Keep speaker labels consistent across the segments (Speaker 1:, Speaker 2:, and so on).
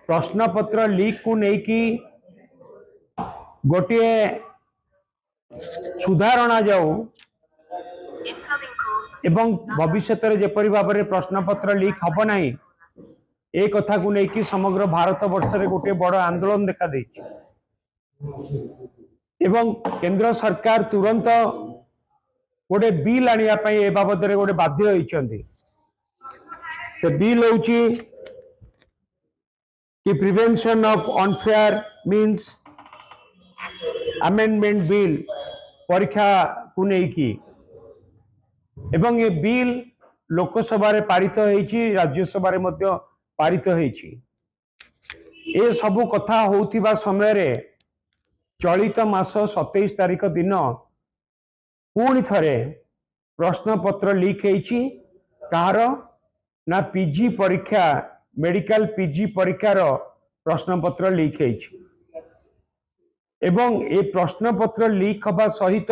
Speaker 1: प्रश्नपत्र लीक को लेकिन गोटे सुधारणा जाऊ एवं भविष्य में जेपरी भाव में प्रश्नपत्र लीक हम ना ए कथा को लेकिन समग्र भारत वर्ष में गोटे बड़ आंदोलन देखा देछि एवं केंद्र सरकार तुरंत गोटे बिल आनिया पई ए बाबद रे गोटे बाध्य होइछन्ती। तो बिल होउची कि prevention of unfair means amendment bill परीक्षा को लेकिन एवं ये बिल लोकसभा रे पारित होइछि राज्यसभा रे मध्य पारित होइछि। ए सबु कथा होउथिबा समय रे चलित मास 27 तारिख दिन पुणी थरे प्रश्नपत्र लीक होइछि कार ना पीजी परीक्षा मेडिकल पीजी परीक्षार प्रश्नपत्र लीक होइछि एवं ए प्रश्नपत्र लीक हवा सहित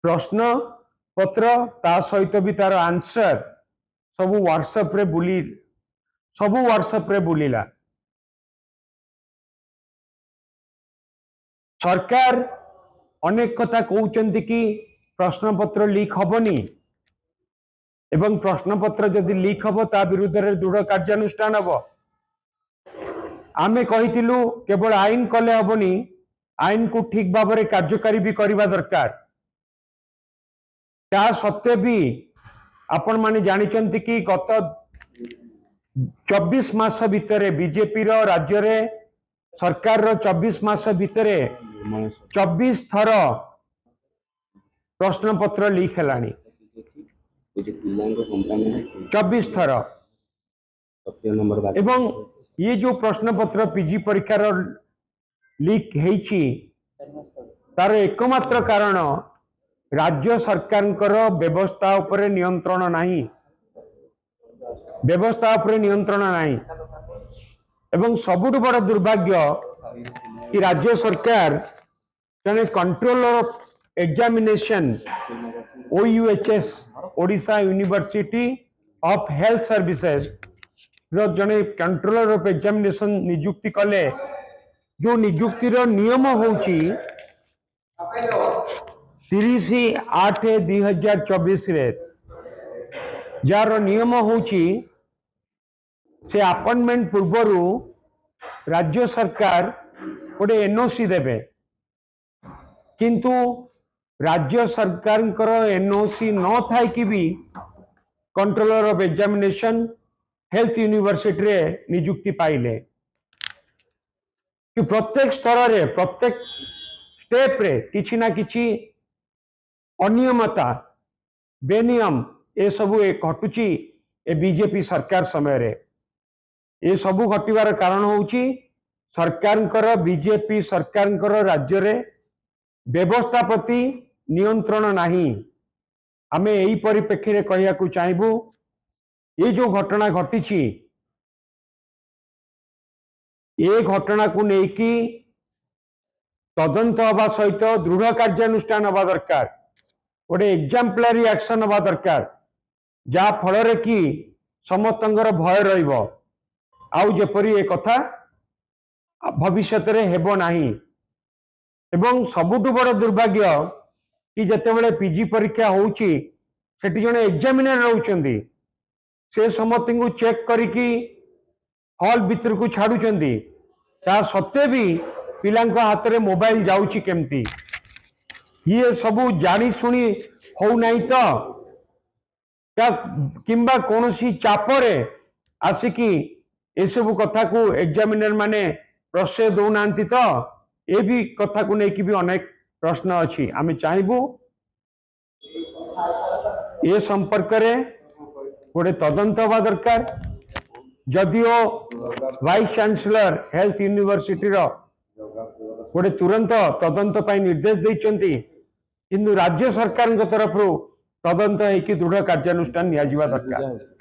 Speaker 1: प्रश्न पत्र ता सहित भी तार आंसर सबु व्हाट्सएप रे बुलिला। सरकार अनेक कथा कहउचंती कि प्रश्नपत्र लीक हबनी एवं प्रश्नपत्र जदि लीक हब ता विरुद्ध रे दृढ़ कार्यानुष्ठान हब। आमे कहिथिलु केवल आईन कले हबनी आईन को ठीक भाव में कार्यकारी भी करबा दरकार। ता सत्य भी आपण माने जानिचंती कि गत 24 मास भितरे बीजेपी रो राज्य रे सरकार रो 24 मास भितरे 24 थर प्रश्नपत्र लीक हेलानी 24 थर एवं ये जो प्रश्नपत्र पीजी परीक्षार लीक हेछि तार एकमात्र कारण राज्य सरकार व्यवस्था उपरे नियंत्रण नहीं एवं सबुठ बड़ दुर्भाग्य कि राज्य सरकार जने controller of examination OUHS Odisha university of health services रो जने कंट्रोलर ऑफ एग्जामिनेशन नियुक्ति कले जो नियुक्ति रो नियम होउची 30/8/2024 रे जार नियम होउची से अपॉइंटमेंट पूर्वरु राज्य सरकार गोटे एनओसी देबे किंतु राज्य सरकार एनओसी न थाई कि भी controller of examination health university रे नियुक्ति पाइले कि प्रत्येक स्तर रे प्रत्येक स्टेप रे किछि ना किछि अनियमता बेनियम ए सबु घटुची ए बीजेपी सरकार समय रे ए सबु घटिवार कारण होउची सरकार बीजेपी सरकार राज्य रे व्यवस्था प्रति नियंत्रण नहीं। आमे एही परिप्रेक्षी रे कहिया को चाहबू ये जो घटना घटी ये घटना को लेकी तदंत हवा सहित दृढ़ कार्यानुष्ठान हवा दरकार गोटे एग्जाम्पलारी एक्शन हवा दरकार जा फल कि समस्तंकर भय रहिबो आउ जेपरी ए कथा भविष्य में हेबो नाही। एवं सबुठु बड़ दुर्भाग्य कि जेतेबेले पीजी परीक्षा होउची सेठी जने एग्जामिनर रहउचंदी से समस्त को चेक करिकी हॉल भीतर को छाड़ुचंदी ता सत्य भी पिलांको हाथ रे मोबाइल जाउची केमती ये सबू जानी सुनी हो नहीं तो किंबा कोनोसी चापरे आसिकी ए सब कथा को एग्जामिनर माने प्रश्रय दौ नांती तो ए भी कथा को लेकिन भी अनेक प्रश्न अच्छी आमे चाहबू ए संपर्क रे गोटे तदंत हवा दरकार जदिओ वाइस चांसलर हेल्थ यूनिवर्सिटी रो गोटे तुरंत तदंत पाई निर्देश देइचंती किंतु राज्य सरकार तरफ तदंत है कि दृढ़ कार्यानुष्ठान निया दरकार।